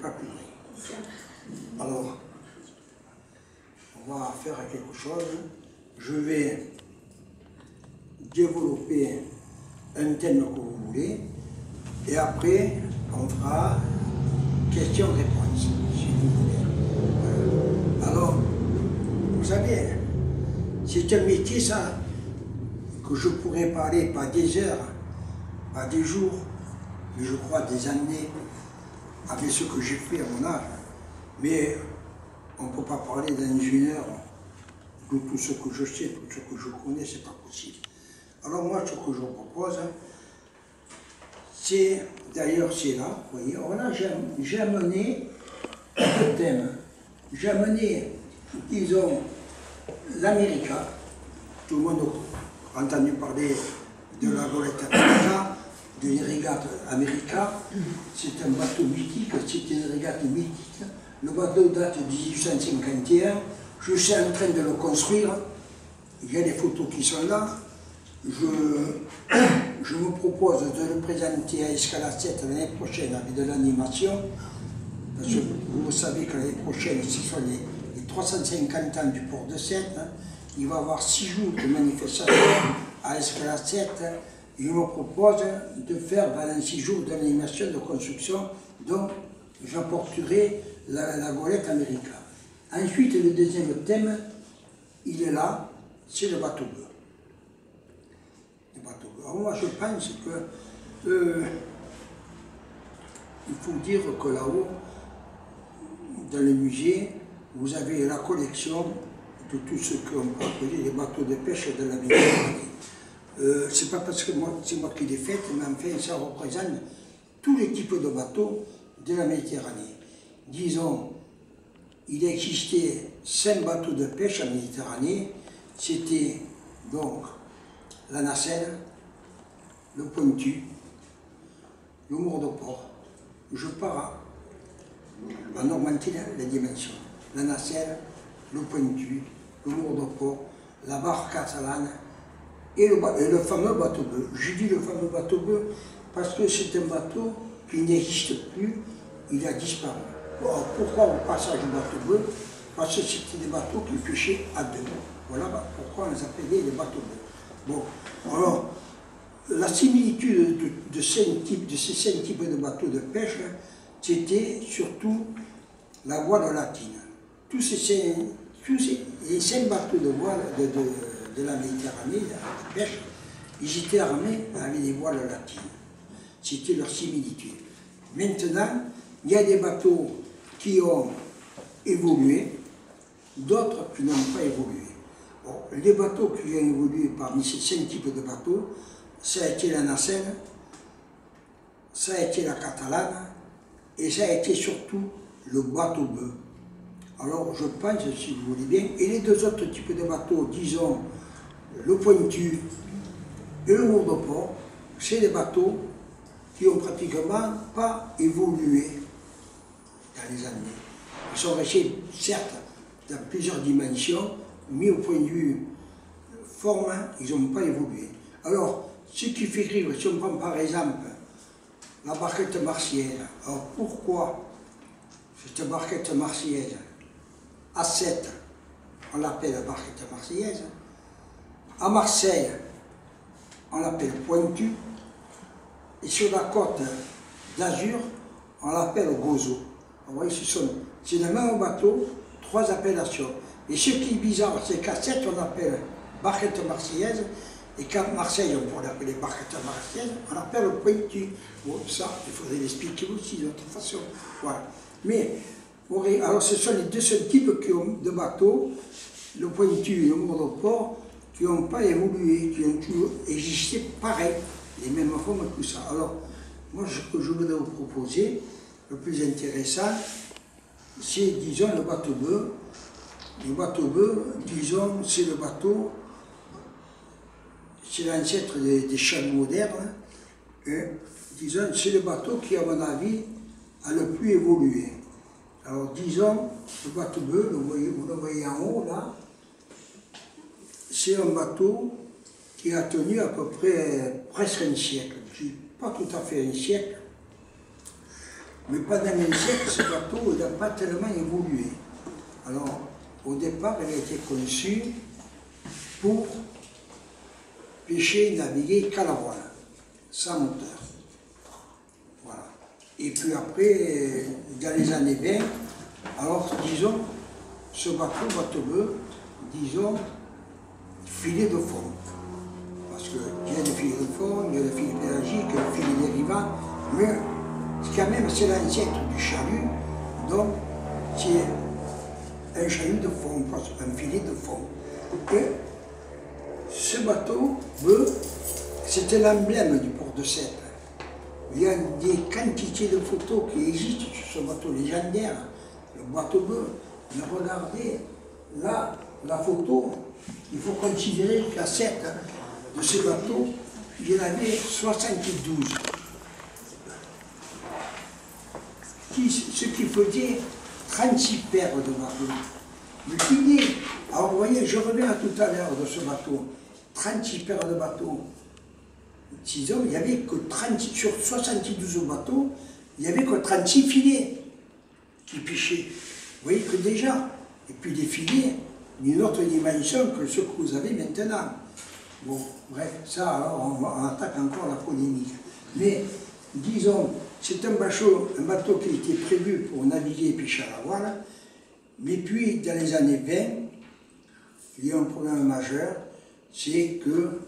pas plus loin. Alors, on va faire quelque chose. Je vais développer un thème que vous voulez, et après, on fera questions-réponses, si vous voulez. Voilà. Alors, vous savez, c'est un métier, ça, que je pourrais parler pas des heures, pas des jours, mais je crois des années, avec ce que j'ai fait à mon âge. Mais on ne peut pas parler dans une heure de tout ce que je sais, tout ce que je connais, c'est pas possible. Alors moi, ce que je vous propose, c'est, d'ailleurs c'est là, vous voyez, voilà, j'ai amené deux thèmes. J'ai amené, disons, l'América. Tout le monde a entendu parler de la golette América, de l'irrigate América. C'est un bateau mythique, c'est une régate mythique. Le bateau date de 1851. Je suis en train de le construire. Il y a des photos qui sont là. Je me propose de le présenter à Escalade 7 l'année prochaine avec de l'animation. Parce que vous savez que l'année prochaine, ce sont les 350 ans du port de Sète. Il va y avoir 6 jours de manifestation à Escalade 7. Je me propose de faire pendant 6 jours d'animation de construction dont j'apporterai la golette América. Ensuite, le deuxième thème, il est là, c'est le bateau bleu. Le bateau bleu. Alors moi, je pense que il faut dire que là-haut, dans le musée, vous avez la collection de tout ce qu'on peut appeler les bateaux de pêche de la Méditerranée. C'est pas parce que c'est moi qui l'ai fait, mais enfin, ça représente tous les types de bateaux de la Méditerranée. Disons, il existait 5 bateaux de pêche en Méditerranée. C'était donc la nacelle, le pointu, le mourdoport. Je pars en Normandie les dimensions. La nacelle, le pointu, le mourdoport, la barre catalane et le fameux bateau bleu. Je dis le fameux bateau bleu parce que c'est un bateau qui n'existe plus, il a disparu. Alors, pourquoi on passage du bateau bleu? Parce que c'était des bateaux qui pêchaient à deux. Voilà pourquoi on les appelait les bateaux bleus. Bon, alors, la similitude de ces 5 types de bateaux de pêche, c'était surtout la voile latine. Les 5 bateaux de voile de la Méditerranée, de pêche, ils étaient armés avec des voiles latines. C'était leur similitude. Maintenant, il y a des bateaux qui ont évolué, d'autres qui n'ont pas évolué. Bon, les bateaux qui ont évolué parmi ces 5 types de bateaux, ça a été la nacelle, ça a été la catalane, et ça a été surtout le bateau bleu. Alors je pense, si vous voulez bien, et les 2 autres types de bateaux, disons le pointu et le mourdoport, c'est des bateaux qui n'ont pratiquement pas évolué dans les années. Ils sont restés, certes, dans plusieurs dimensions, mais au point de vue forme, ils n'ont pas évolué. Alors, ce qui fait rire, si on prend par exemple la barquette marseillaise, alors pourquoi cette barquette marseillaise, à 7, on l'appelle barquette marseillaise, à Marseille, on l'appelle pointu, et sur la côte d'Azur, on l'appelle gozo. Vous voyez, c'est le même bateau, 3 appellations. Et ce qui est bizarre, c'est qu'à 7, on l'appelle barquette marseillaise, et qu'à Marseille, on pourrait l'appeler barquette marseillaise, on l'appelle pointu. Bon, ça, il faudrait l'expliquer aussi de toute façon. Voilà. Mais, alors ce sont les 2 seuls types de bateaux, le pointu et le mourdoport, qui n'ont pas évolué, qui ont toujours existé pareil, les mêmes formes que ça. Alors, moi, ce que je voudrais vous proposer, le plus intéressant, c'est, disons, le bateau bleu. Le bateau bleu, disons, c'est le bateau, c'est l'ancêtre des chaloups modernes, et, disons, c'est le bateau qui, à mon avis, a le plus évolué. Alors, disons, le bateau bleu, vous le voyez en haut, là, c'est un bateau qui a tenu à peu près presque un siècle. Je ne dis pas tout à fait un siècle, Mais pendant un siècle, ce bateau n'a pas tellement évolué. Alors, au départ, il a été conçu pour pêcher et naviguer qu'à la voile, sans moteur. Voilà. Et puis après, dans les années 20, alors disons, ce bateau bleu, disons, filet de fond. Parce qu'il y a des filets de fond, il y a des filets pélagiques, il y a des filets dérivants, mais quand même c'est l'ancêtre du chalut, donc c'est un chalut de fond, un filet de fond. Et ce bateau bleu, c'était l'emblème du port de Sète. Il y a des quantités de photos qui existent sur ce bateau légendaire, le bateau bleu. Mais regardez, là, la photo, il faut considérer qu'à Sète, de ces bateaux, il y en avait 72. Ce qui faisait 36 paires de bateaux. L'idée, alors vous voyez, je reviens à tout à l'heure de ce bateau, 36 paires de bateaux. Disons, il n'y avait que 36, sur 72 bateaux, il n'y avait que 36 filets qui pêchaient. Vous voyez que déjà, et puis des filets d'une autre dimension que ceux que vous avez maintenant. Bon, bref, ça, alors, on attaque encore la polémique. Mais, disons, c'est un bateau qui a été prévu pour naviguer et pêcher à la voile, mais puis, dans les années 20, il y a un problème majeur, c'est que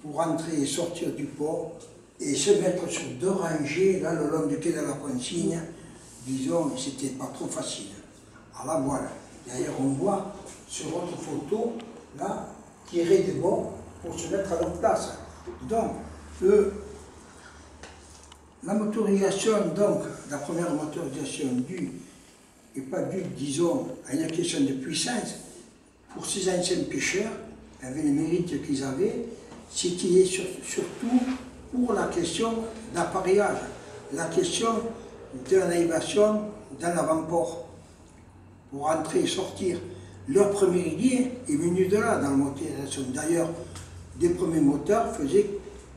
pour entrer et sortir du port, et se mettre sur 2 rangées, là, le long du quai de la Consigne, disons, c'était pas trop facile, à la voile. D'ailleurs, on voit sur votre photo, là, tirer des bords pour se mettre à leur place. Donc, la motorisation, donc, la première motorisation due, et pas due, disons, à une question de puissance, pour ces anciens pêcheurs, avec les mérites qu'ils avaient, c'était surtout pour la question d'appareillage, la question de la navigation dans l'avant-port, pour entrer et sortir. Leur première idée est venue de là, dans la motorisation. D'ailleurs, des premiers moteurs faisaient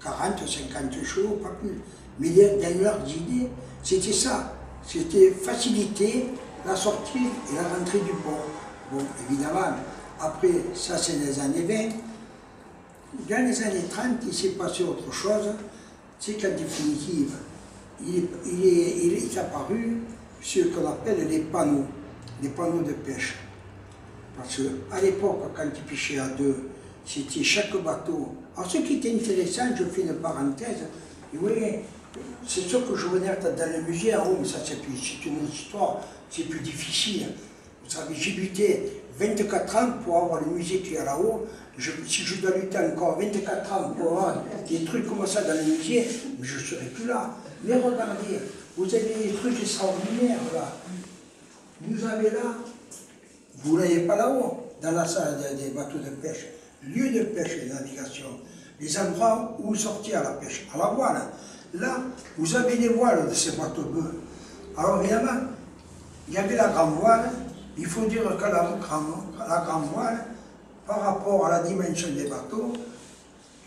40, 50 chevaux, pas plus. Mais dans leurs idées, c'était ça. C'était faciliter la sortie et la rentrée du port. Bon, évidemment, après, ça c'est les années 20. Dans les années 30, il s'est passé autre chose. C'est qu'en définitive, il est apparu ce qu'on appelle les panneaux de pêche. Parce qu'à l'époque, quand ils pêchaient à 2, c'était chaque bateau. Alors ce qui était intéressant, je fais une parenthèse, vous voyez, c'est sûr que je venais dans le musée à Rome, ça c'est une histoire, c'est plus difficile. Vous savez, j'ai lutté 24 ans pour avoir le musée qui est là-haut. Si je dois lutter encore 24 ans pour avoir des trucs comme ça dans le musée, je ne serai plus là. Mais regardez, vous avez des trucs extraordinaires là. Vous avez là, vous ne l'avez pas là-haut, dans la salle des bateaux de pêche, lieu de pêche et de navigation, les endroits où sortir à la pêche, à la voile. Là, vous avez les voiles de ces bateaux bleus. Alors évidemment, il y avait la grande voile. Il faut dire que la grande voile, par rapport à la dimension des bateaux,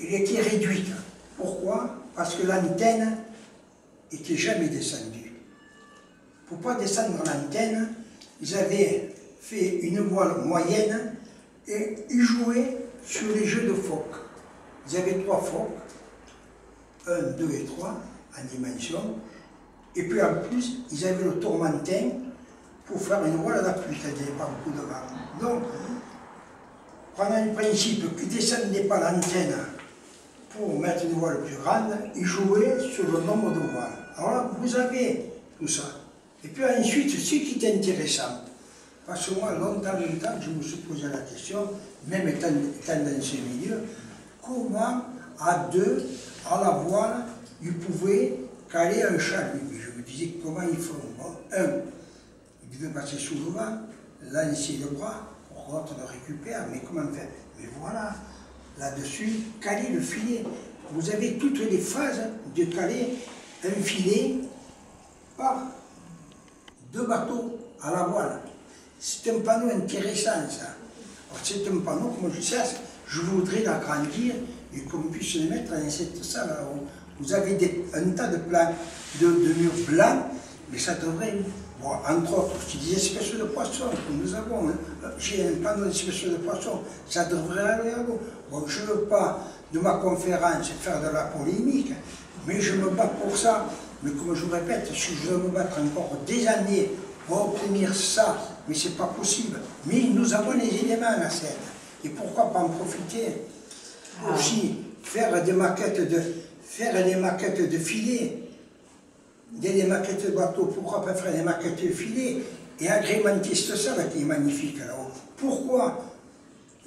il était réduite. Pourquoi? Parce que l'antenne n'était jamais descendue. Pour ne pas descendre l'antenne, ils avaient fait une voile moyenne et ils jouaient sur les jeux de phoques. Ils avaient 3 phoques, 1, 2 et 3 en dimension, et puis en plus, ils avaient le tourmentin pour faire une voile d'appui, c'est-à-dire pas beaucoup de vent. Donc, prenant le principe qu'ils ne descendaient pas l'antenne pour mettre une voile plus grande, ils jouaient sur le nombre de voiles. Alors là, vous avez tout ça. Et puis ensuite, ce qui est intéressant, parce que moi, longtemps, je me suis posé la question, même étant dans ce milieu, comment, à 2, à la voile, ils pouvaient caler un chalut. Je me disais, comment ils font? Bon, ils devaient passer sous le vent, lancer le bras, pour que l'autre le récupère, mais comment faire? Mais voilà, là-dessus, caler le filet. Vous avez toutes les phases de caler un filet par 2 bateaux à la voile. C'est un panneau intéressant, ça. C'est un panneau, comme je sais, je voudrais l'agrandir et qu'on puisse le mettre dans cette salle. Alors, vous avez un tas de plans, de murs blancs, Mais ça devrait, bon, entre autres, c'est des espèces de poissons que nous avons. J'ai un panneau d'espèces de poissons, ça devrait aller à l'eau. Bon, je ne veux pas, de ma conférence, faire de la polémique, mais je me bats pour ça. Mais comme je vous répète, si je dois me battre encore des années pour obtenir ça, mais c'est pas possible. Mais nous avons les éléments à la scène. Et pourquoi pas en profiter aussi, faire des maquettes de filets. Il y a des maquettes de bateaux, pourquoi pas faire des maquettes de filets et agrémenter ça là, qui est magnifique là-haut. Pourquoi?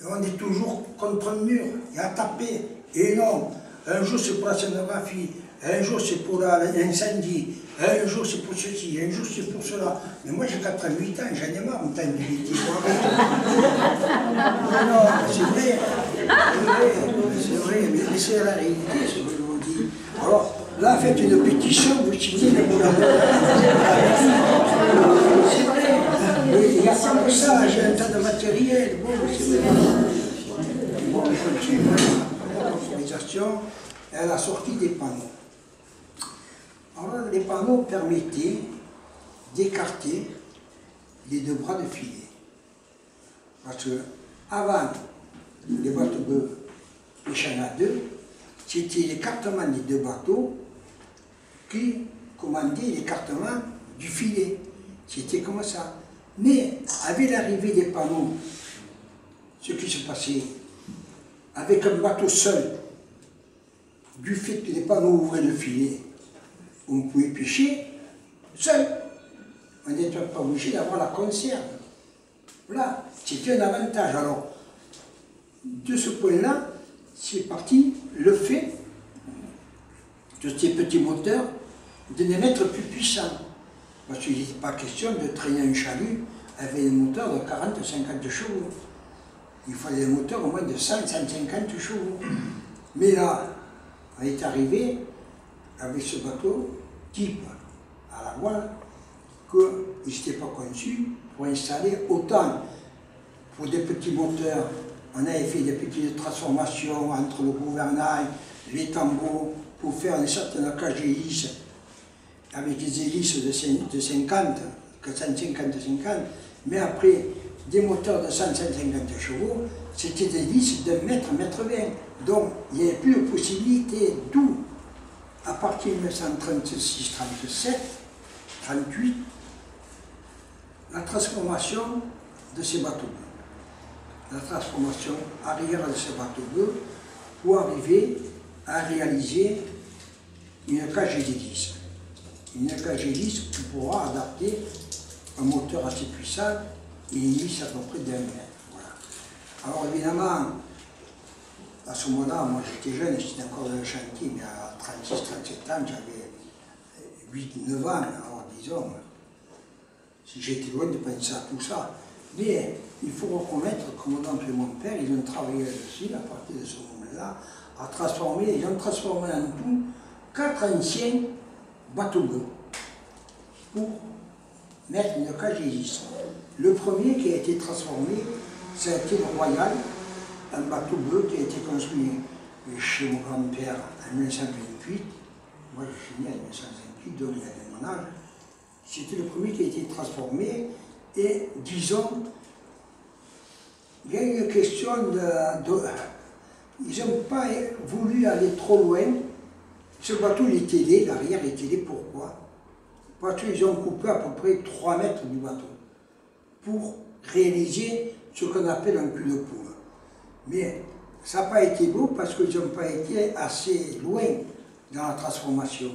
On est toujours contre un mur et à taper. Et non, un jour c'est pour la scénographie, un jour c'est pour l'incendie, un jour c'est pour ceci, un jour c'est pour cela. Mais moi j'ai 88 ans, j'en ai marre, mon temps de vérité. Non, c'est vrai, mais c'est la réalité ce que je vous dis. Alors, là, faites une pétition, vous signez le gouvernement. C'est vrai. Il n'y a pas que ça, j'ai un tas de matériel. Bon, c'est vrai. Bon, on continue. L'autorisation à la sortie des panneaux. Alors, les panneaux permettaient d'écarter les deux bras de filet. Parce que, avant, les bateaux de deux, c'était l'écartement des deux bateaux qui commandaient l'écartement du filet. C'était comme ça. Mais avec l'arrivée des panneaux, ce qui se passait, avec un bateau seul, du fait que les panneaux ouvraient le filet, on pouvait pêcher seul. On n'était pas obligé d'avoir la conserve. Voilà, c'était un avantage. Alors, de ce point-là, c'est parti le fait de ces petits moteurs de les mettre plus puissants. Parce qu'il n'était pas question de traîner un chalut avec un moteur de 40-50 chevaux. Il fallait un moteur au moins de 100-150 chevaux. Mais là, on est arrivé avec ce bateau type à la voile qu'il n'était pas conçu pour installer autant pour des petits moteurs. On avait fait des petites transformations entre le gouvernail, les tambours, pour faire une certaine cage d'hélice avec des hélices de 50, 150, mais après des moteurs de 150 chevaux, c'était des hélices de mètre, mètre 20. Donc il n'y avait plus de possibilité, d'où, à partir de 1936, 37, 38, la transformation de ces bateaux. La transformation arrière de ce bateau bleu pour arriver à réaliser une cage d'hélice. Une cage d'hélice qui pourra adapter un moteur assez puissant et une hélice à peu près d'1 mètre. Voilà. Alors évidemment, à ce moment-là, moi j'étais jeune, j'étais encore dans le chantier, mais à 36-37 ans, j'avais 8-9 ans, alors disons, si j'étais loin de penser à tout ça. Mais il faut reconnaître que mon oncle et mon père, ils ont travaillé là-dessus, à partir de ce moment-là, ils ont transformé en tout 4 anciens bateaux bleus pour mettre une cage d'hélice. Le premier qui a été transformé, c'était le Royal, un bateau bleu qui a été construit chez mon grand-père en 1928. Moi je suis né en 1928, donc il avait mon âge. C'était le premier qui a été transformé. Et disons, il y a une question ils n'ont pas voulu aller trop loin. Ce bateau, il était laid, l'arrière était laid, pourquoi? Parce qu'ils ont coupé à peu près 3 mètres du bateau pour réaliser ce qu'on appelle un cul de poule. Mais ça n'a pas été beau parce qu'ils n'ont pas été assez loin dans la transformation.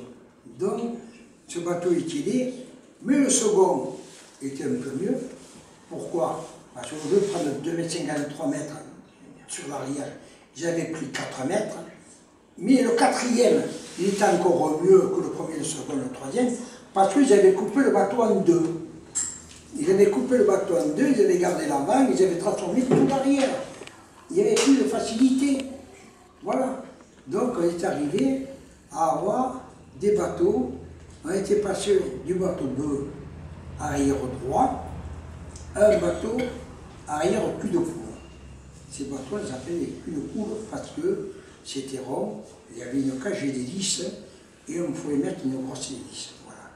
Donc, ce bateau était laid, mais le second était un peu mieux. Pourquoi? Parce qu'au lieu de prendre 2,50 m, 3 mètres sur l'arrière, ils avaient pris 4 mètres. Mais le quatrième, il était encore mieux que le premier, le second, le troisième, parce qu'ils avaient coupé le bateau en deux. Ils avaient coupé le bateau en deux, ils avaient gardé l'avant, ils avaient transformé tout l'arrière. Il n'y avait plus de facilité. Voilà. Donc on est arrivé à avoir des bateaux. On était passé du bateau bleu arrière droit à un bateau arrière cul de poule. Ces bateaux, ils appellent les culs de poule parce que c'était rond, il y avait une cage d'hélice et on pouvait mettre une grosse hélice. Voilà.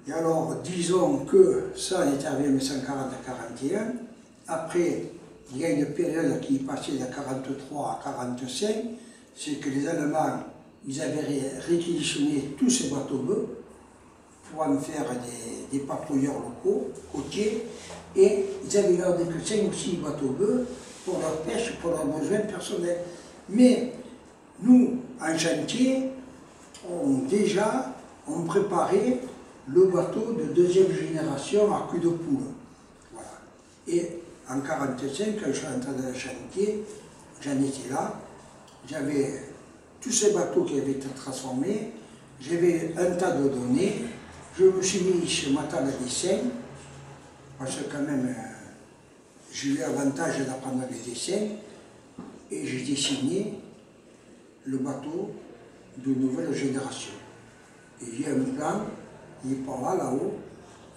Et alors, disons que ça, on est arrivé en 1940-41. Après, il y a une période qui est passée de 43 à 45, c'est que les Allemands, ils avaient réquisitionné tous ces bateaux-bleus pour en faire des patrouilleurs locaux, côtiers, et ils avaient gardé que 5 ou 6 bateaux-bleus pour leur pêche, pour leurs besoins personnels. Mais nous, en chantier, on préparait le bateau de deuxième génération à cul de poule. Voilà. Et en 1945, quand je suis entré dans le chantier, j'en étais là, j'avais tous ces bateaux qui avaient été transformés, j'avais un tas de données, je me suis mis sur ma table à dessin, parce que quand même, j'ai eu l'avantage d'apprendre les dessins, et j'ai dessiné le bateau de nouvelle génération. Et j'ai un plan, il est par là, là-haut,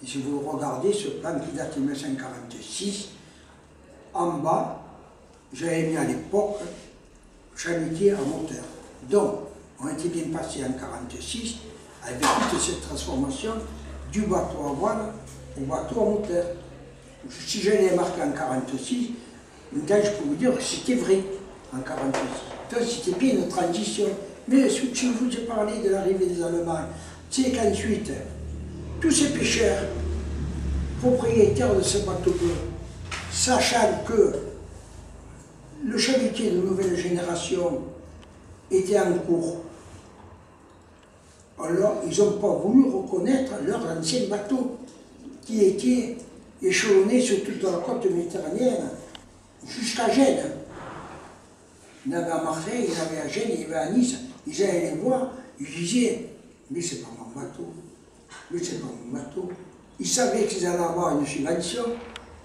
et si vous regardez ce plan qui date de 1946, en bas, j'avais mis à l'époque chalutier à moteur. Donc, on était bien passé en 1946 avec toute cette transformation du bateau à voile au bateau à moteur. Si je l'ai marqué en 1946, maintenant je peux vous dire que c'était vrai en 1946. Donc c'était bien une transition. Mais si je vous ai parlé de l'arrivée des Allemands, c'est qu'ensuite, tous ces pêcheurs, propriétaires de ce bateau-bleu, sachant que le chalutier de nouvelle génération était en cours, alors ils n'ont pas voulu reconnaître leurs anciens bateaux qui étaient échelonnés sur toute la côte méditerranéenne, jusqu'à Gênes. Il y en avait à Marseille, il y en avait à Gênes, il y avait à Nice, ils allaient les voir, ils disaient « mais c'est pas mon bateau, mais c'est pas mon bateau ». Ils savaient qu'ils allaient avoir une subvention,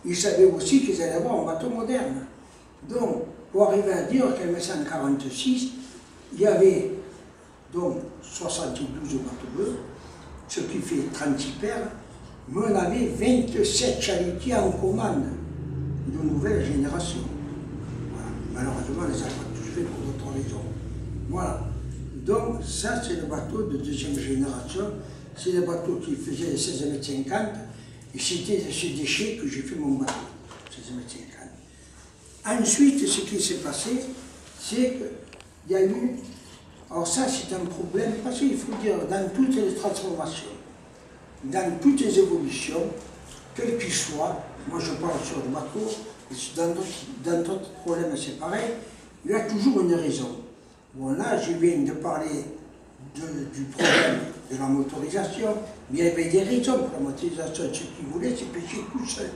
ils savaient aussi qu'ils allaient avoir un bateau moderne. Donc, pour arriver à dire qu'en 1946, il y avait donc 72 bateaux bleus, ce qui fait 36 paires, mais on avait 27 chalutiers en commande de nouvelle génération. Voilà. Malheureusement, on les a pas tous faits pour d'autres raisons. Voilà. Donc, ça, c'est le bateau de deuxième génération. C'est le bateau qui faisait 16,50 m, et c'était de ces déchets que j'ai fait mon bateau, 16,50 m. Ensuite, ce qui s'est passé, c'est qu'il y a eu... Alors ça, c'est un problème, parce qu'il faut dire, dans toutes les transformations, dans toutes les évolutions, quelles qu'ils soient, moi je parle sur le bateau, dans d'autres problèmes c'est pareil, il y a toujours une raison. Bon là, je viens de parler du problème de la motorisation, mais il y avait des raisons pour la motorisation. Ce qu'ils voulaient, c'est pêcher tout seul.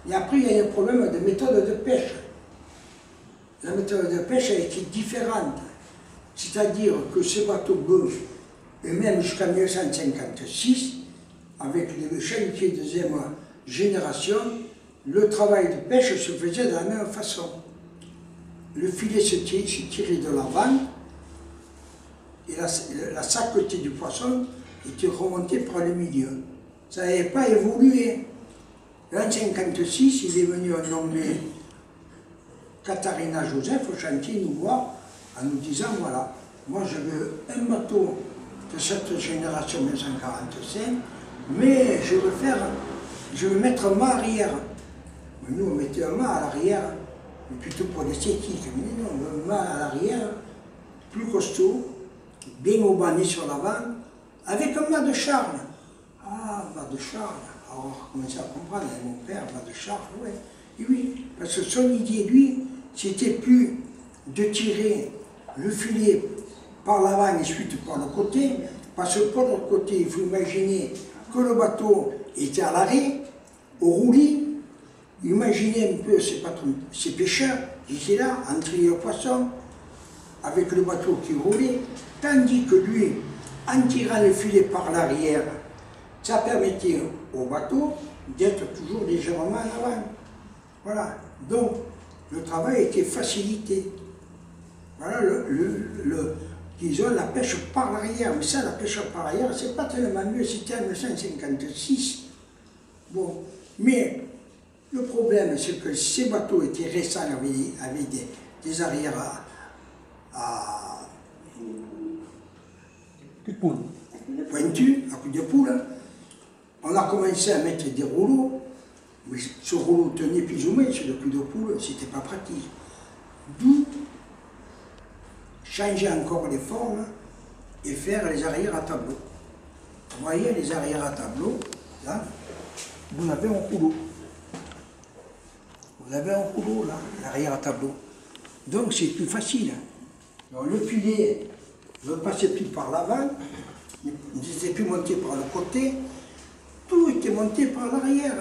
Et après, il y a un problème de méthode de pêche. La méthode de pêche a été différente. C'est-à-dire que ces bateaux bleus, et même jusqu'en 1956, avec les chalutiers de deuxième génération, le travail de pêche se faisait de la même façon. Le filet se tirait de l'avant, et la sacoté du poisson était remontée par le milieu. Ça n'avait pas évolué. En 1956, il est venu un nommé Katharina Joseph au chantier nous voir en nous disant voilà, moi je veux un bateau de cette génération 1945, mais je veux mettre un mât arrière. Mais nous on mettait un mât à l'arrière, mais plutôt pour l'esthétique. Mais non, un mât à l'arrière, plus costaud, bien aubané sur l'avant, avec un mât de charme. Ah, mât de charme. Alors on commençait à comprendre, mon père, mât de charme, ouais. Et oui, parce que son idée, lui, c'était plus de tirer le filet par l'avant et ensuite par le côté, parce que par le côté, il faut imaginer que le bateau était à l'arrêt, au roulis. Imaginez un peu ces pêcheurs qui étaient là, en trier au poisson, avec le bateau qui roulait, tandis que lui, en tirant le filet par l'arrière, ça permettait au bateau d'être toujours légèrement en avant. Voilà. Donc, le travail était facilité. Voilà, disons, la pêche par l'arrière. Mais ça, la pêche par l'arrière, c'est pas tellement mieux, c'était en 1956. Bon, mais le problème, c'est que ces bateaux étaient récents avec des arrières à coup de poule. Pointu, à coup de poule. On a commencé à mettre des rouleaux, mais ce rouleau tenait plus ou moins sur le cul de poule, c'était pas pratique. D'où changer encore les formes et faire les arrières à tableau. Vous voyez les arrières à tableau, là, vous avez un rouleau. Vous avez un rouleau là, l'arrière à tableau. Donc c'est plus facile. Alors, le filet ne passait plus par l'avant, il n'était plus monté par le côté, tout était monté par l'arrière.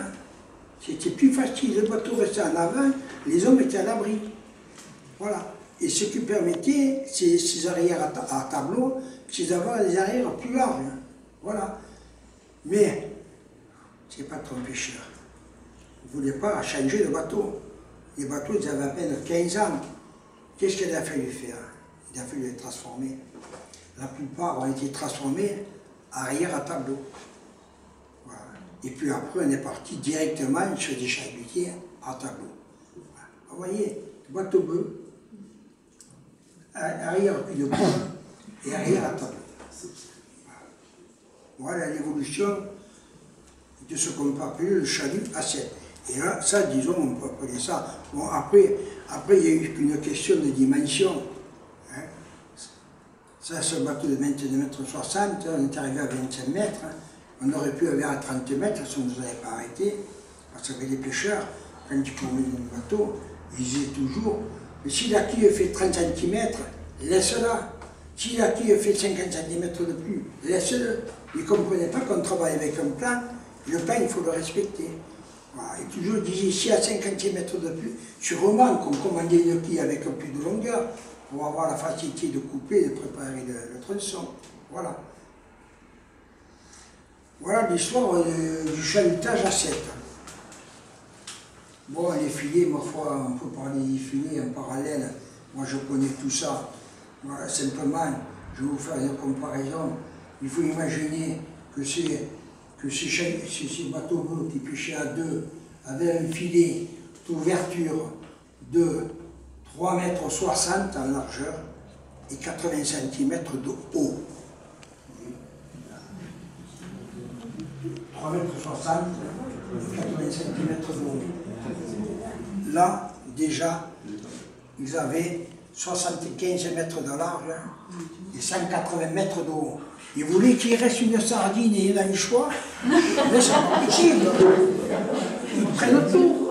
C'était plus facile, le bateau restait en avant, les hommes étaient à l'abri. Voilà. Et ce qui permettait, ces arrières à tableau, c'est d'avoir des arrières plus larges. Voilà. Mais, c'est pas trop pêcheur. Ils ne voulaient pas changer le bateau. Les bateaux, ils avaient à peine 15 ans. Qu'est-ce qu'il a fallu faire? Il a fallu les transformer. La plupart ont été transformés arrière à tableau. Voilà. Et puis après, on est parti directement sur des chalutiers à tableau. Voilà. Vous voyez, bateau bleu, arrière cul de poule et arrière à tableau. Voilà l'évolution de ce qu'on peut appeler le chalut à 7. Et là, ça, disons, on peut appeler ça. Bon, après il y a eu une question de dimension. Hein. Ça, ce bateau de 22,60 mètres, on est arrivé à 25 mètres. Hein. On aurait pu aller à 30 mètres si on ne nous avait pas arrêté. Parce que les pêcheurs, quand ils prenaient un bateau, ils disaient toujours, mais si la quille fait 30 cm, laisse-la. Si la quille fait 50 cm de plus, laisse-le. Ils ne comprenaient pas qu'on travaille avec un plan. Le plan, il faut le respecter. Voilà. Et toujours, ils disaient, si à 50 cm de plus, sûrement qu'on commandait une quille avec un peu de longueur pour avoir la facilité de couper et de préparer le tronçon. Voilà. Voilà l'histoire du chalutage à 7. Bon, les filets, ma foi, on peut parler des filets en parallèle. Moi, je connais tout ça. Voilà, simplement, je vais vous faire une comparaison. Il faut imaginer que ces bateaux bleus qui pêchaient à deux avaient un filet d'ouverture de 3,60 m en largeur et 80 cm de haut. 3,60 m et 80 cm de haut. Là, déjà, ils avaient 75 mètres de large et 180 mètres de haut. Ils voulaient qu'il reste une sardine et une anchois, mais c'est pas possible. Ils prennent tout.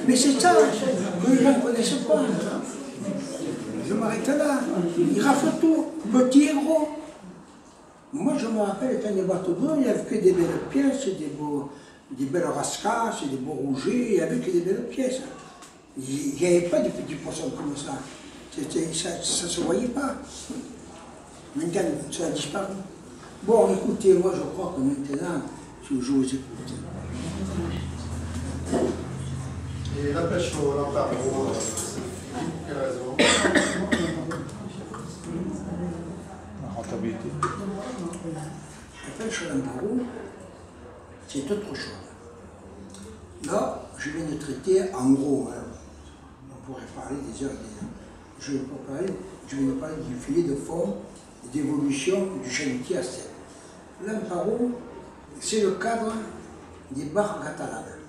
Mais c'est ça que les gens ne connaissent pas. Je m'arrête là. Ils raflent tout, petit et gros. Moi, je me rappelle, quand les bateaux bleus, il n'y avait que des belles pièces, des belles rascasses, des beaux rougets, il n'y avait que des belles pièces. Il n'y avait pas de petits poissons comme ça. Ça ne se voyait pas. Maintenant, ça a disparu. Bon, écoutez, moi, je crois que maintenant, je vous écoute. Et la pêche au lampard, pour quelle raison? La rentabilité. La pêche au lampard, c'est autre chose. Là, je viens de traiter en gros, hein. On pourrait parler des heures et des heures. Je viens de parler du filet de forme et d'évolution du chalutier à 7. L'amparo, c'est le cadre des barres catalanes.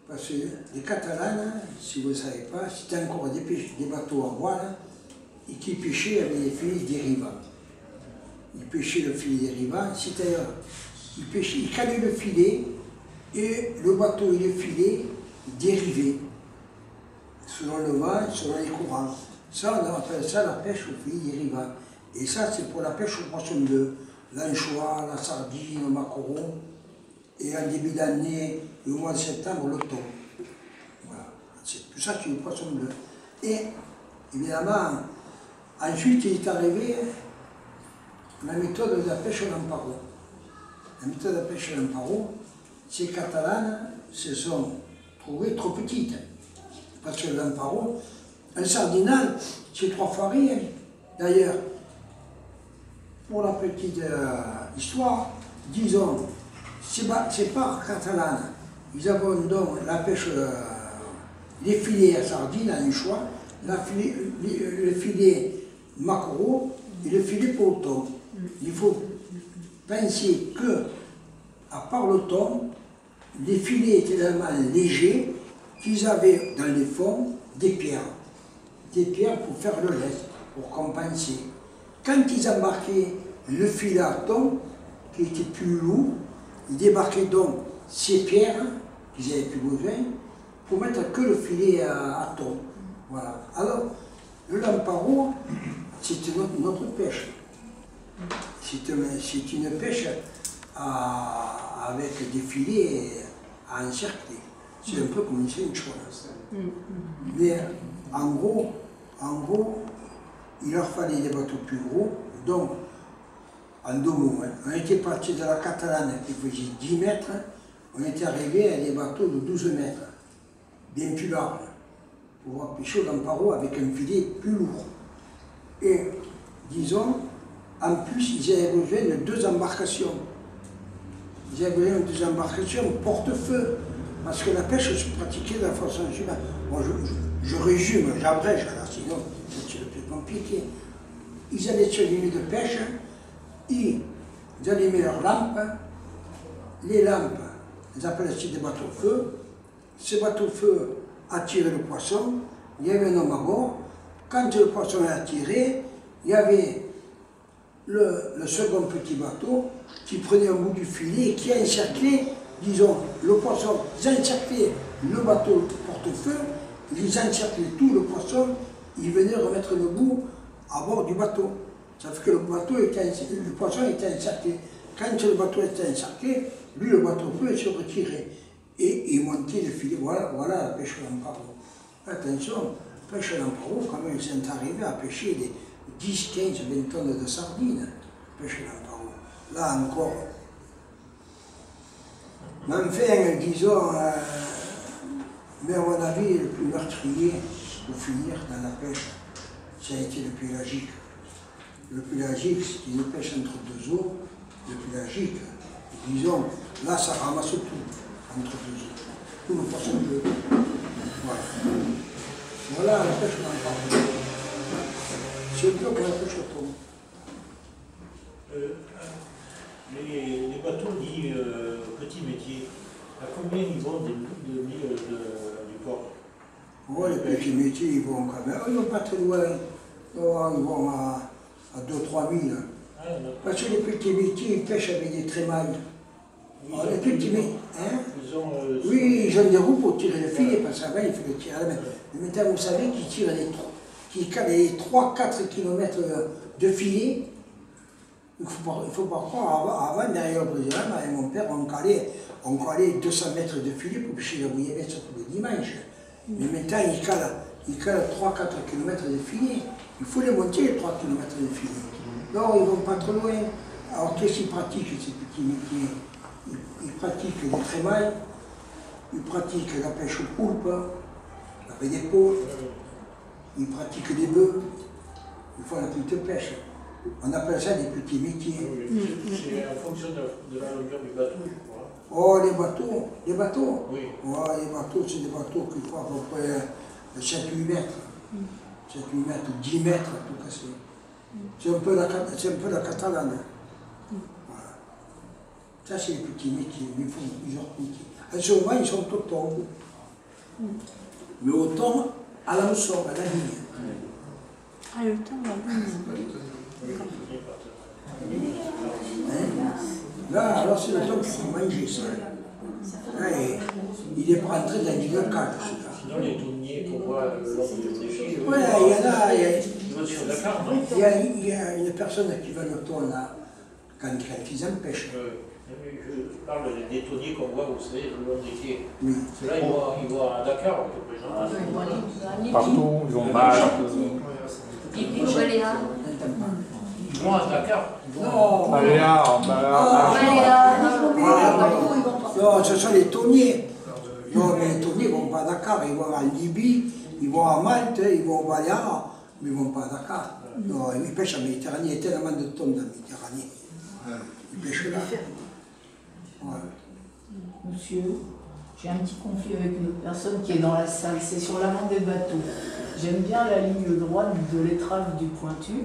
Parce que les catalanes, si vous ne savez pas, c'était encore des bateaux en voile et qui pêchaient avec des filets dérivants. Ils pêchaient le filet dérivant, c'est-à-dire ils calaient le filet et le bateau et le filet dérivaient selon le vent, selon les courants. Ça, on appelle ça la pêche au filet dérivant. Et ça, c'est pour la pêche au poisson bleu, l'anchois, la sardine, le maquereau, et en début d'année, le mois de septembre, le thon. Voilà. C'est tout ça, c'est le poisson bleu. Et évidemment, ensuite, il est arrivé la méthode de la pêche au lamparo. La méthode de la pêche au lamparo, ces catalanes se sont trouvées trop petites. Parce que le lamparo, un sardinal, c'est 3 fois rien. D'ailleurs, pour la petite histoire, disons, ces parts catalanes, ils abandonnent la pêche, les filets à sardines, à anchois, le filet maquereau et le filet pour le thon. Il faut pensaient que, à part le thon, les filets étaient tellement légers qu'ils avaient dans les fonds des pierres pour faire le lest, pour compenser. Quand ils embarquaient le filet à thon, qui était plus lourd, ils débarquaient donc ces pierres qu'ils n'avaient plus besoin pour mettre que le filet à thon. Voilà. Alors, le lamparo, c'est notre pêche. C'est une pêche avec des filets à encercler. C'est un peu comme une ceinture. Mais en gros, il leur fallait des bateaux plus gros. Donc, en 2 mots, on était parti de la Catalane qui faisait 10 mètres, on était arrivé à des bateaux de 12 mètres, bien plus larges, pour pouvoir pêcher au lamparo avec un filet plus lourd. Et, disons, en plus, ils avaient besoin de 2 embarcations. Ils avaient besoin de 2 embarcations porte-feu, parce que la pêche se pratiquait de la façon suivante. Bon, je résume, j'abrège, alors sinon c'est le plus compliqué. Ils allaient sur les lieux de pêche, ils allumaient leurs lampes, les lampes, ils appelaient ça des bateaux-feu. Ces bateaux-feu attiraient le poisson, il y avait un homme à bord. Quand le poisson est attiré, il y avait le second petit bateau qui prenait un bout du filet et qui encerclait, disons, le poisson. Ils encerclaient le bateau porte-feu, ils encerclaient tout le poisson, ils venaient remettre le bout à bord du bateau. Ça fait que le poisson était encerclé. Quand le bateau était encerclé, lui, le bateau-feu, se retirait. Et il montait le filet. Voilà la pêche au lamparo. Attention, pêche au lamparo, quand même, ils sont arrivés à pêcher des 10, 15, 20 tonnes de sardines. Pêche au lamparo. Là encore. Mais enfin, disons, mais à mon avis, le plus meurtrier pour finir dans la pêche, ça a été le pélagique. Le pélagique, c'est une pêche entre 2 eaux. Le pélagique, disons, là, ça ramasse tout entre 2 eaux. Tout le poisson bleu. Voilà. Voilà la pêche au lamparo. C'est un peu comme la pêche au thon. Les bateaux dits petits métiers, à combien ils vont du port? Oh, les petits métiers, ils vont quand même. Ils vont pas très loin. Oh, ils vont à 2-3 000. Ah, Parce que les petits métiers, ils pêchent avec des trémailles. Alors, les petits métiers, hein? Oui, ils ont des roues pour tirer le filet, parce qu'avant, il faut le tirer à la main. Mais maintenant, vous savez qu'ils tirent qu'ils calent les 3-4 km de filet. Il ne faut pas croire, avant, derrière le Brésil, avec mon père, on calait 200 mètres de filet pour pêcher la bouillabaisse tous les dimanches. Mais maintenant, ils calent 3-4 km de filet. Il faut les monter, les 3 km de filet. Non, ils ne vont pas trop loin. Alors, qu'est-ce qu'ils pratiquent, ces petits métiers? Ils pratiquent des trémailles, ils pratiquent la pêche au poulpe, avec des pots, ils pratiquent des bœufs, ils font la petite pêche. On appelle ça des petits métiers. C'est en fonction de la longueur du bateau, je crois. Oh, les bateaux? Oui. Oh, les bateaux, c'est des bateaux qui font à peu près 7-8 mètres. 7-8 mètres, 10 mètres, tout cassé. C'est un peu la Catalane. Voilà. Ça, c'est les petits métiers. Ils font plusieurs métiers. En ce moment, ils sont au thon. Mais au thon, à la mousson, à la ligne. Ah, le thon, la ligne. Là, alors c'est le thon qu'il faut manger, ça. Ouais, il est pas entré dans une cage, celui-là. Sinon, les thoniers qu'on voit le long des filles, Oui, il y en a. ils vont sur Dakar, non? Il y a une personne qui va le thon là, quand ils en pêchent. Je parle des thoniers qu'on voit, vous savez, le long des quais. Oui. Ceux-là, ils vont à Dakar, à peu près, non? Partout, ils vont mal. Il faut aller à... Ils vont à Dakar. Non, Baléares, non, ce sont les thoniers. Non, mais les thoniers ne vont pas à Dakar, ils vont à Libye, ils vont à Malte, ils vont au Baléares, mais ils ne vont pas à Dakar. Non, ils pêchent en Méditerranée, il y a tellement de thon dans la Méditerranée. Ils pêchent là. Ouais. Monsieur, j'ai un petit conflit avec une autre personne qui est dans la salle, c'est sur l'avant des bateaux. J'aime bien la ligne droite de l'étrave du pointu,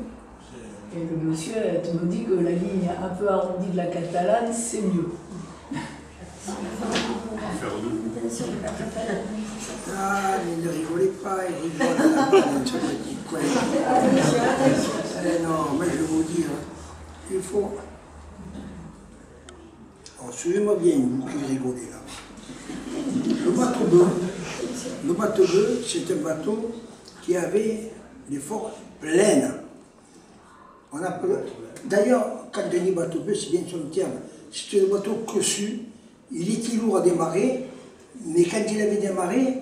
Et le monsieur me dit que la ligne un peu arrondie de la Catalane, c'est mieux. Ah, mais ne rigolez pas, il rigole là-bas dans ce petit coin. Non, mais je vais vous dire, il faut... Alors, suivez-moi bien, vous qui rigolez là. Le bateau bleu, c'est un bateau qui avait les forts pleines. D'ailleurs, quand on dit bateau bleu, c'est bien son terme. C'était le bateau cossu, il était lourd à démarrer, mais quand il avait démarré,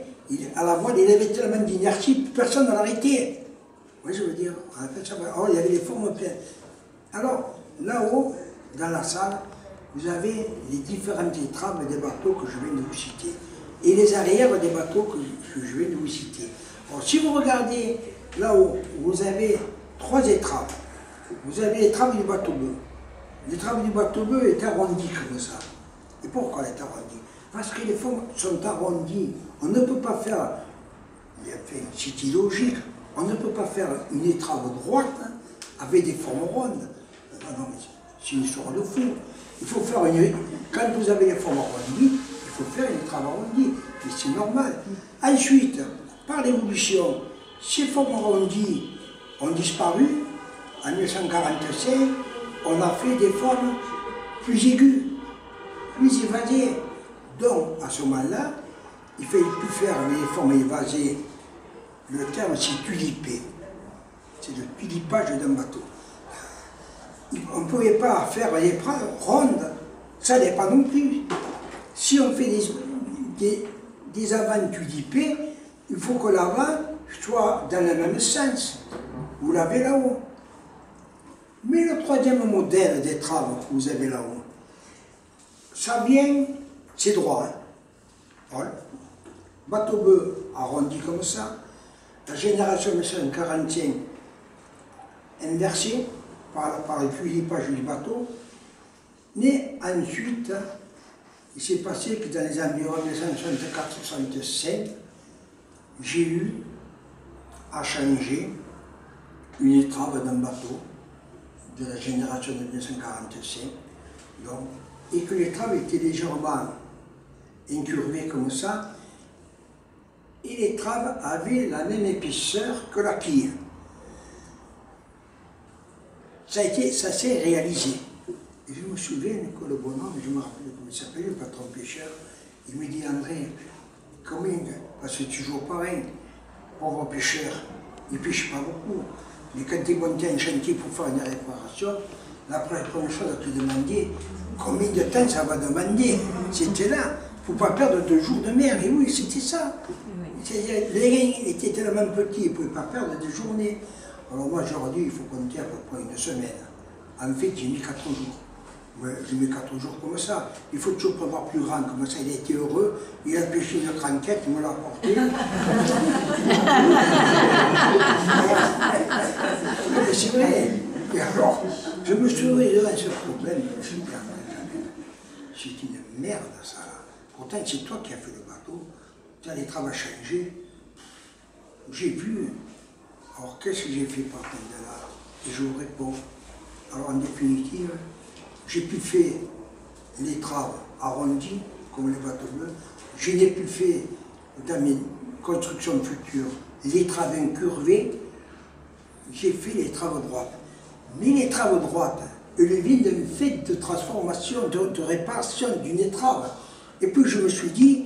à la voile, il avait tellement d'inertie, personne ne l'arrêtait. Oui, je veux dire, on appelle ça. Alors, il y avait les formes pleines. Alors, là-haut, dans la salle, vous avez les différentes étraves des bateaux que je viens de vous citer, et les arrières des bateaux que je viens de vous citer. Alors, si vous regardez là-haut, vous avez 3 étraves. Vous avez l'étrave du bateau bleu. L'étrave du bateau bleu est arrondie comme ça. Et pourquoi elle est arrondie? Parce que les formes sont arrondies. On ne peut pas faire, c'est illogique, on ne peut pas faire une étrave droite avec des formes rondes. Non, mais c'est une histoire de fou. Il faut faire quand vous avez les formes arrondies, il faut faire une étrave arrondie. Et c'est normal. Ensuite, par l'évolution, ces formes arrondies ont disparu. En 1945, on a fait des formes plus aiguës, plus évasées. Donc, à ce moment-là, il ne fallait plus faire les formes évasées. Le terme, c'est tuliper. C'est le tulipage d'un bateau. On ne pouvait pas faire les bras rondes, ça n'est pas non plus. Si on fait des avants tulipés, il faut que l'avant soit dans le même sens. Vous l'avez là-haut. Mais le troisième modèle d'étrave que vous avez là-haut, ça vient, c'est droit. Hein? Voilà. Bateau bleu arrondi comme ça. La génération 1945 inversée par le tulipage du bateau. Mais ensuite, il s'est passé que dans les environs 1964-65, j'ai eu à changer une étrave d'un bateau de la génération de 1945, donc, et que l'étrave était légèrement incurvée comme ça, et l'étrave avait la même épaisseur que la quille. Ça s'est réalisé. Et je me souviens que le bonhomme, je me rappelle comment il s'appelait, le patron pêcheur, il me dit, André, combien, parce que c'est toujours pareil, pauvre pêcheur, il ne pêche pas beaucoup. Mais quand tu es monté à un chantier pour faire une réparation, la première chose à te demander, combien de temps ça va demander? C'était là. Il ne faut pas perdre 2 jours de mer. Et oui, c'était ça. Les reins étaient tellement petits, ils ne pouvaient pas perdre des journées. Alors moi, aujourd'hui, il faut compter à peu près 1 semaine. En fait, j'ai mis 4 jours. Ouais, j'ai mis 4 jours comme ça. Il faut toujours prévoir plus grand. Comme ça, il a été heureux. Il a pêché une cranquette, il me l'a apporté. Mais c'est vrai. Et alors, je me suis retrouvé devant ce problème. C'est une merde, ça. Pourtant, c'est toi qui as fait le bateau. Tu as les travaux à changer. J'ai vu. Alors, qu'est-ce que j'ai fait par contre de là? Et je vous réponds. Alors, en définitive, j'ai plus fait les travaux arrondis, comme les bateaux bleus. Je n'ai plus fait, dans mes constructions futures, les travaux incurvés. J'ai fait les travaux droites. Mais les travaux droites, elles viennent d'un fait de transformation, de réparation d'une étrave. Et puis je me suis dit,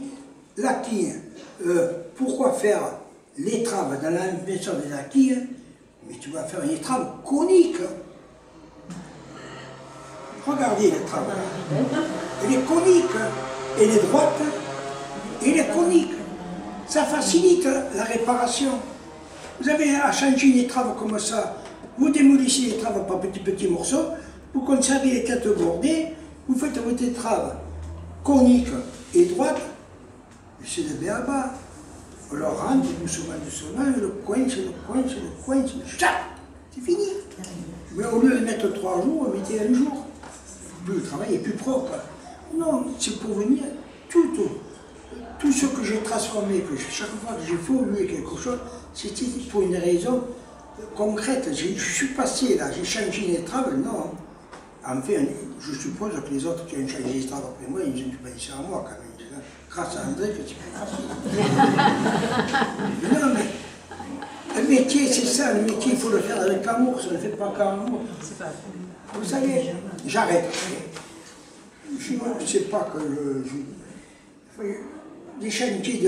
la quille, pourquoi faire l'étrave dans l'invention de la quille? Mais tu vas faire une étrave conique. Regardez l'étrave. Elle est conique. Elle est droite. Elle est conique. Ça facilite la réparation. Vous avez à changer une étrave comme ça. Vous démolissez l'étrave par petits morceaux. Vous conservez les têtes bordées. Vous faites votre étrave conique et droite. C'est le b.a.-ba. On le rentre doucement, le coince, c'est fini. Mais au lieu de mettre 3 jours, on mettait 1 jour. Le travail est plus propre. Non, c'est pour venir tout ce que j'ai transformé, que chaque fois que j'ai fait oublier quelque chose, c'était pour une raison concrète. Je suis passé là, j'ai changé les traves, non. Enfin, je suppose que les autres qui ont changé les traves après moi, ils ont dû penser à moi quand même. Grâce à André que c'est plus facile. Non, mais le métier, c'est ça, le métier, il faut le faire avec amour, ça ne le fait pas qu'avec amour. Vous savez, j'arrête. Je ne sais pas que les chantiers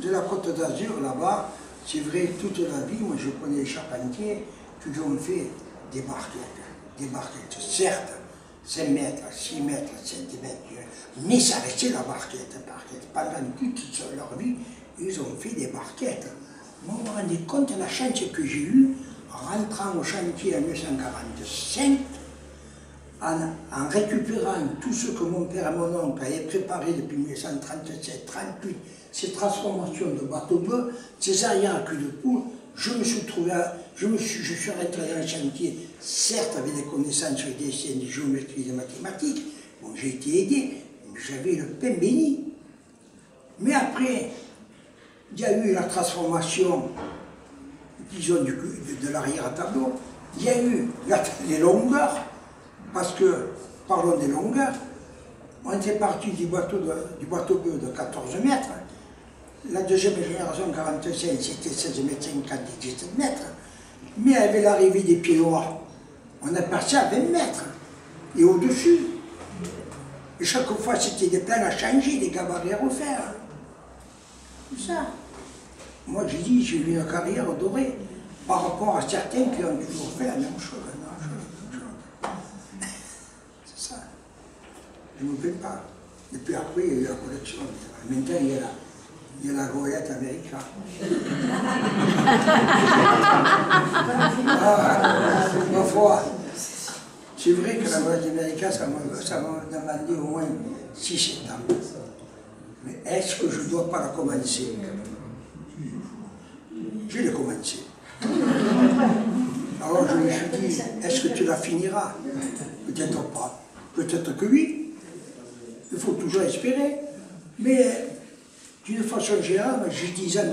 de la Côte d'Azur, là-bas, c'est vrai, toute la vie, moi je connais les charpentiers, toujours on fait des barquettes, certes, 5 mètres, 6 mètres, 7 mètres, mais ça restait la barquette. Pendant toute leur vie, ils ont fait des barquettes. Moi, vous vous rendez compte de la chance que j'ai eue en rentrant au chantier en 1945, en récupérant tout ce que mon père et mon oncle avaient préparé depuis 1937-38, ces transformations de bateaux-bleus, ces arrières-culs de poule, je suis rentré dans le chantier, certes avec des connaissances des sciences, de géométrie et de mathématiques, bon, j'ai été aidé, mais j'avais le pain béni. Mais après, il y a eu la transformation, disons, de l'arrière-tableau, il y a eu les longueurs, parce que, parlons des longueurs, on était parti du bateau bleu de 14 mètres, la deuxième génération 45, c'était 16 mètres 50 et 17 mètres, mais avec l'arrivée des pieds noirs, on est passé à 20 mètres, et au-dessus. Et chaque fois, c'était des plans à changer, des gabarits à refaire. Tout ça. Moi, j'ai dit, j'ai eu une carrière dorée par rapport à certains qui ont toujours fait la même chose. C'est ça. Je ne me plains pas. Et puis après, il y a eu la collection. Maintenant, il y a la goélette américaine. Ma foi, c'est vrai que la goélette américaine, ça m'a demandé au moins 6-7 ans. Mais est-ce que je ne dois pas la commencer? Je l'ai commencé. Alors je me suis dit, est-ce que tu la finiras? Peut-être pas. Peut-être que oui. Il faut toujours espérer. Mais d'une façon générale, j'ai 10 ans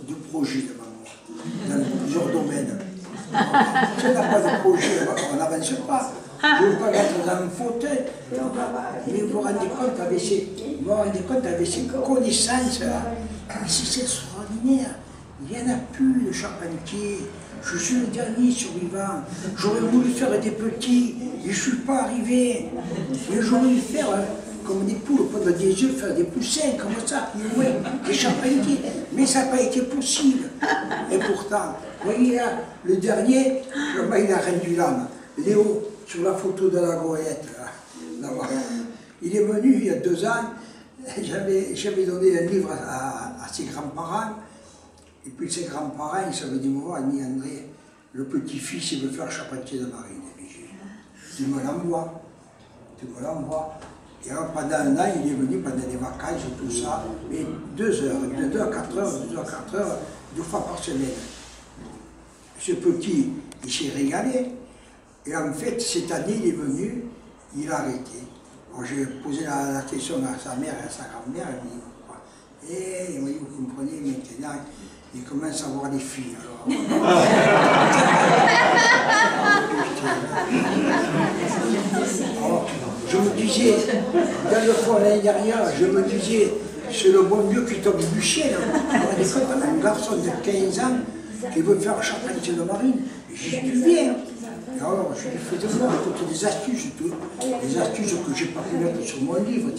de projet devant moi, dans plusieurs domaines. Si on n'a pas de projet, on n'avance pas. Je ne veux pas mettre dans un fauteuil. Mais vous vous rendez compte avec ces connaissances-là, c'est extraordinaire. Il n'y en a plus de charpentiers. Je suis le dernier survivant. J'aurais voulu faire des petits, et je ne suis pas arrivé. Mais j'aurais voulu faire comme des poules, prendre des œufs, faire des poussins, comme ça, ouais, des charpentiers. Mais ça n'a pas été possible. Et pourtant, vous voyez là, le dernier, il a rendu l'âme. Léo, sur la photo de la goélette, là-bas. Il est venu il y a 2 ans, j'avais donné un livre à ses grands-parents, et puis ses grands-parents, ils savaient me voir, ils m'ont dit, André, le petit-fils, il veut faire charpentier de marine. Tu me l'envoies. Et alors pendant 1 an, il est venu pendant les vacances, tout ça, mais 2 heures, de 2 à 4 heures, 2 fois par semaine. Ce petit, il s'est régalé. Et en fait, cette année, il est venu, il a arrêté. J'ai posé la question à sa mère et à sa grand-mère, elle m'a dit pourquoi. Et il m'a dit, vous comprenez, maintenant, il commence à avoir des filles. Alors, je me disais, dans le fond l'année dernière, je me disais, c'est le bon Dieu qui tombe du ciel. Un garçon de 15 ans qui veut faire charpentier de marine, j'ai dit, viens. Alors, je lui faisais voir toutes les astuces, les astuces que je n'ai pas pu mettre sur mon livre,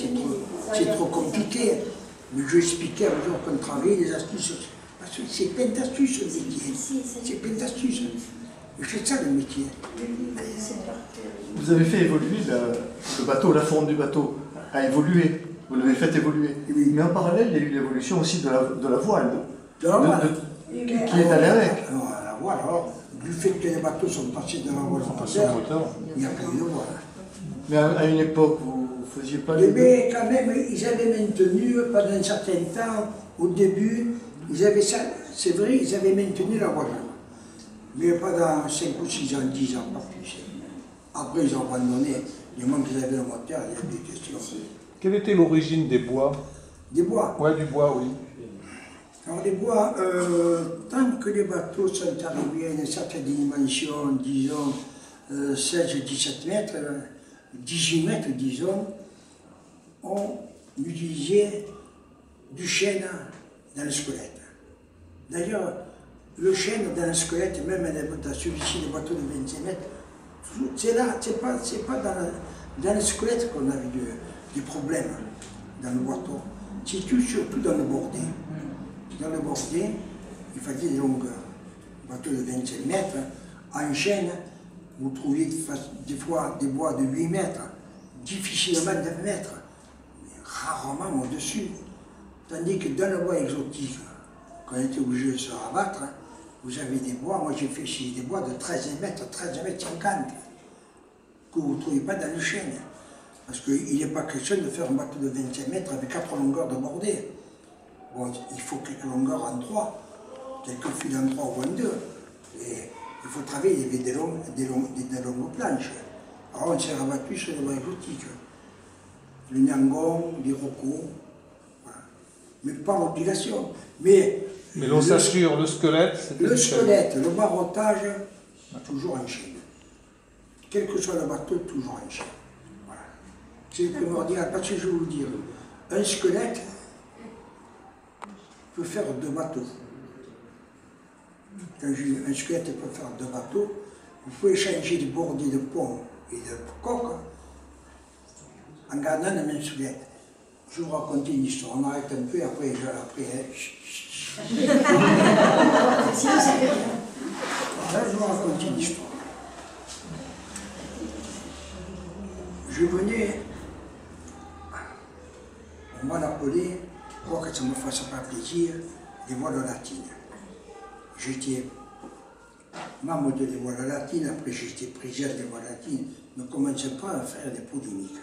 c'est trop compliqué. Mais je lui expliquais à mesure qu'on travaillait les astuces. Parce que c'est plein d'astuces le métier. C'est plein d'astuces. Et c'est ça le métier. Vous avez fait évoluer le bateau, la forme du bateau a évolué. Vous l'avez fait évoluer. Oui. Mais en parallèle, il y a eu l'évolution aussi de la voile. De la voile. Qui est allé avec. Alors, la voile, alors, du fait que les bateaux sont passés de la voile moteur, il n'y a plus de voile. Mais à une époque, vous ne faisiez pas les deux. Mais quand même, ils avaient maintenu, pendant un certain temps, au début, c'est vrai, ils avaient maintenu la voile. Mais pendant 5 ou 6 ans, 10 ans, pas plus. Après, ils ont abandonné. Du moment qu'ils avaient le moteur, il y avait des questions. Quelle était l'origine des bois? Des bois? Ouais, du bois, oui. Alors les bois, tant que les bateaux sont arrivés à une certaine dimension, disons 16-17 mètres, 18 mètres disons, on utilisait du chêne dans le squelette. D'ailleurs, le chêne dans le squelette, même dans celui-ci, le bateau de 25 mètres, c'est là, c'est pas dans le squelette qu'on a eu des problèmes dans le bateau. C'est surtout dans le bordé. Dans le bordé, il fallait des longueurs. Un bateau de 25 mètres, en chêne, vous trouvez des fois des bois de 8 mètres, difficilement 9 mètres, mais rarement au-dessus. Tandis que dans le bois exotique, quand on était obligé de se rabattre, vous avez des bois, moi j'ai fait chez des bois de 13 mètres, 13 mètres 50, que vous ne trouvez pas dans le chêne. Parce qu'il n'est pas question de faire un bateau de 25 mètres avec 4 longueurs de bordée. Bon, il faut quelques longueurs en 3, quelques fils en 3 ou en 2. Et il faut travailler avec des longues planches. Alors on s'est rabattu sur les bois exotiques. Le Niangon, l'Iroko, voilà. Mais pas l'obligation. Mais l'ossature, le squelette, le squelette, le barottage, toujours en chêne. Quel que soit le bateau, toujours en chêne. Voilà. C'est primordial, parce que je vais vous dire, un squelette peut faire 2 bateaux. Quand je dis un squelette peut faire 2 bateaux, vous pouvez changer de bordée de pont et de coque en gardant le même squelette. Je vais vous raconter une histoire, on arrête un peu, après Là, je vous raconte une histoire. Je venais, on m'a appelé, pour que ça ne me fasse pas plaisir, des voiles latines. J'étais membre de les voiles latines, après j'étais président des voiles latines, ne commençais pas à faire des polémiques.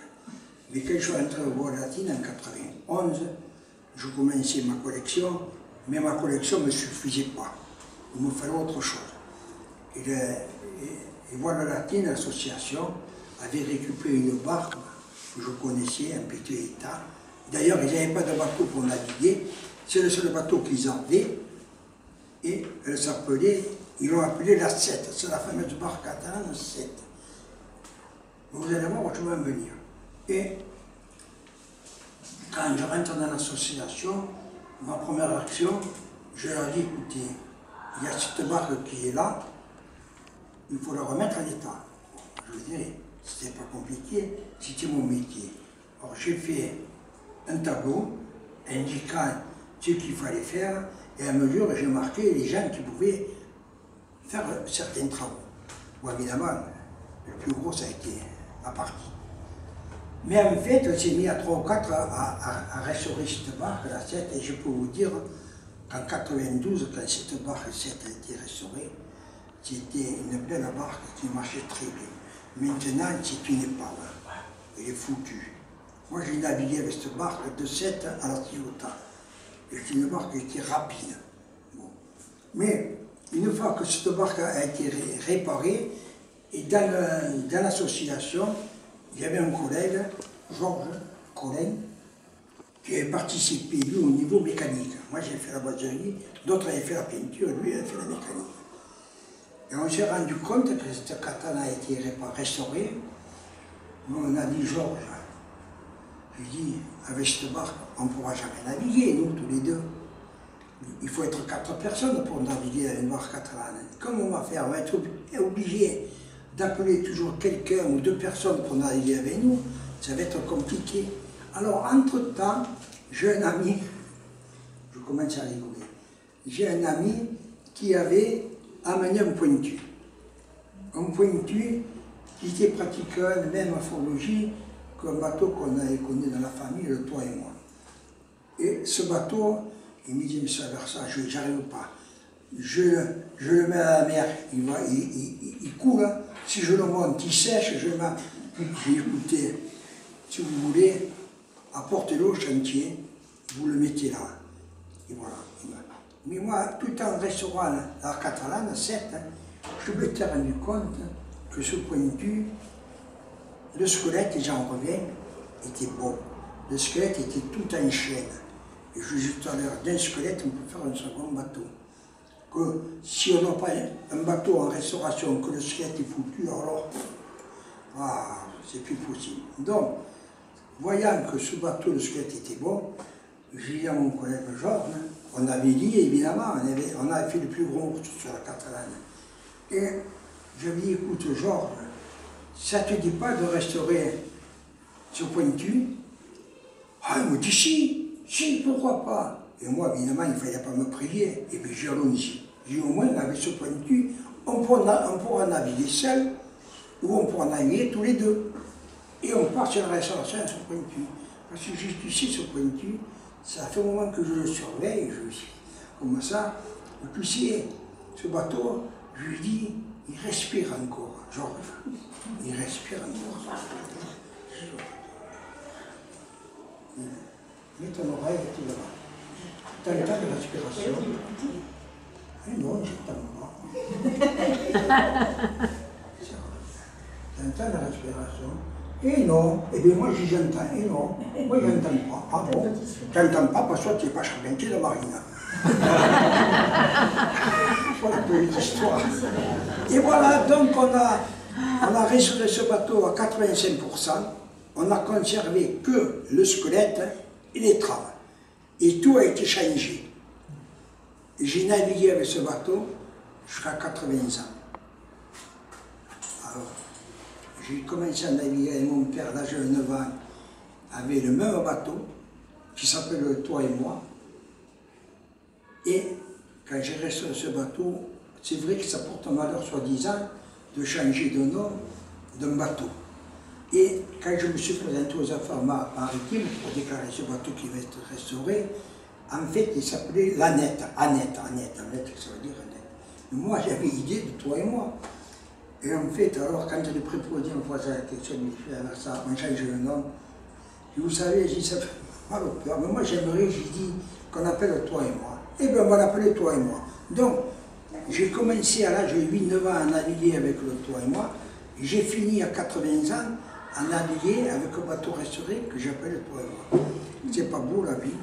Mais quand je suis entré aux voiles latines en 91, je commençais ma collection, mais ma collection ne me suffisait pas. Il me fallait autre chose. Et les voiles latines, l'association, avait récupéré une barque que je connaissais, un petit état. D'ailleurs, ils n'avaient pas de bateau pour naviguer, c'est le seul bateau qu'ils avaient. Et elle s'appelait, ils l'ont appelée la 7, c'est la fameuse barque catalane 7. Vous allez voir où je vais en venir. Et quand je rentre dans l'association, ma première action, je leur dis, écoutez, il y a cette barque qui est là, il faut la remettre à l'état. Je vous dirais, c'était pas compliqué, c'était mon métier. Alors j'ai fait un tableau indiquant ce qu'il fallait faire, et à mesure j'ai marqué les gens qui pouvaient faire certains travaux. Bon, évidemment, le plus gros ça a été la partie. Mais en fait, on s'est mis à 3 ou 4 à restaurer cette barque, la 7, et je peux vous dire qu'en 92, quand cette barque 7 a été restaurée, c'était une belle barque qui marchait très bien. Maintenant, c'est une épave, elle est foutue. Moi, j'ai navigué avec cette barque de 7 à la Toyota. C'est une barque qui était rapide. Bon. Mais une fois que cette barque a été réparée, et dans l'association, il y avait un collègue, Georges Collin, qui avait participé, lui, au niveau mécanique. Moi, j'ai fait la boiserie, d'autres avaient fait la peinture, lui, il avait fait la mécanique. Et on s'est rendu compte que cette katana a été restaurée. Nous, on a dit, Georges, je dis, avec cette barque, on ne pourra jamais naviguer, nous, tous les deux. Il faut être 4 personnes pour naviguer avec une barque catalane. Comment on va faire? On va être obligé d'appeler toujours quelqu'un ou 2 personnes pour naviguer avec nous. Ça va être compliqué. Alors, entre-temps, j'ai un ami, je commence à rigoler, j'ai un ami qui avait amené un pointu. Un pointu qui était pratiquant la même morphologie qu'un bateau qu'on avait connu dans la famille, le toi et moi. Et ce bateau, il me dit, mais ça vers ça, je n'arrive pas. Je le mets à la mer, il coule. Si je le monte, il sèche, je le mets. J'ai dit, écoutez, si vous voulez, apportez-le au chantier, vous le mettez là. Et voilà. Mais moi, tout en restaurant la catalane, 7, je me suis rendu compte que ce pointu, le squelette, et j'en reviens, était bon. Le squelette était tout en chaîne. je disais tout à l'heure, d'un squelette, on peut faire un second bateau. Que si on n'a pas un bateau en restauration, que le squelette est foutu, alors, c'est plus possible. Donc, voyant que ce bateau, le squelette était bon, j'ai dit à mon collègue Georges, on avait dit, évidemment, on avait fait le plus gros morceau sur la Catalane. Et je lui ai dit, écoute Georges, ça ne te dit pas de restaurer ce pointu? Ah, il me dit si, pourquoi pas? Et moi, évidemment, il ne fallait pas me prier. Et puis j'ai allons-y. J'ai dit, au moins, avec ce pointu, on pourra naviguer seul, ou on pourra naviguer tous les deux. Et on part sur la restauration à ce pointu. Parce que juste ici, ce pointu, ça fait un moment que je le surveille, je suis comme ça. Et puis si ce bateau, je lui dis, il respire encore, Georges. Il respire encore. Mets ton oreille et tu verras. Tu as le temps de respiration. Eh non, j'ai pas le temps. Tu as le temps de respiration. Et non, eh bien moi j'entends, et non, moi j'entends pas. Ah bon, j'entends pas parce que tu n'es pas charpentier de marine. Voilà un peu l'histoire. Et voilà, donc on a restauré ce bateau à 85%, on a conservé que le squelette et les traves. Et tout a été changé. J'ai navigué avec ce bateau jusqu'à 80 ans. Alors, j'ai commencé à naviguer avec mon père, l'âge de 9 ans, avec le même bateau, qui s'appelle Toi et moi. Et quand j'ai resté ce bateau, c'est vrai que ça porte malheur, soi-disant, de changer de nom d'un bateau. Et quand je me suis présenté aux affaires maritimes pour déclarer ce bateau qui va être restauré, en fait, il s'appelait l'Annette. Annette, ça veut dire Annette. Mais moi, j'avais idée de Toi et moi. Et en fait, alors, quand le préposé me posait la question, il fait ça, on change le nom. Et vous savez, j'ai dit, ça fait mal au cœur. Mais moi, j'aimerais, j'ai dit, qu'on appelle Toi et moi. Et bien, on va l'appeler Toi et moi. Donc, j'ai commencé à l'âge de 8-9 ans à naviguer avec le Toi et moi. J'ai fini à 80 ans à naviguer avec un bateau restauré que j'appelle Toi et moi. C'est pas beau la vie.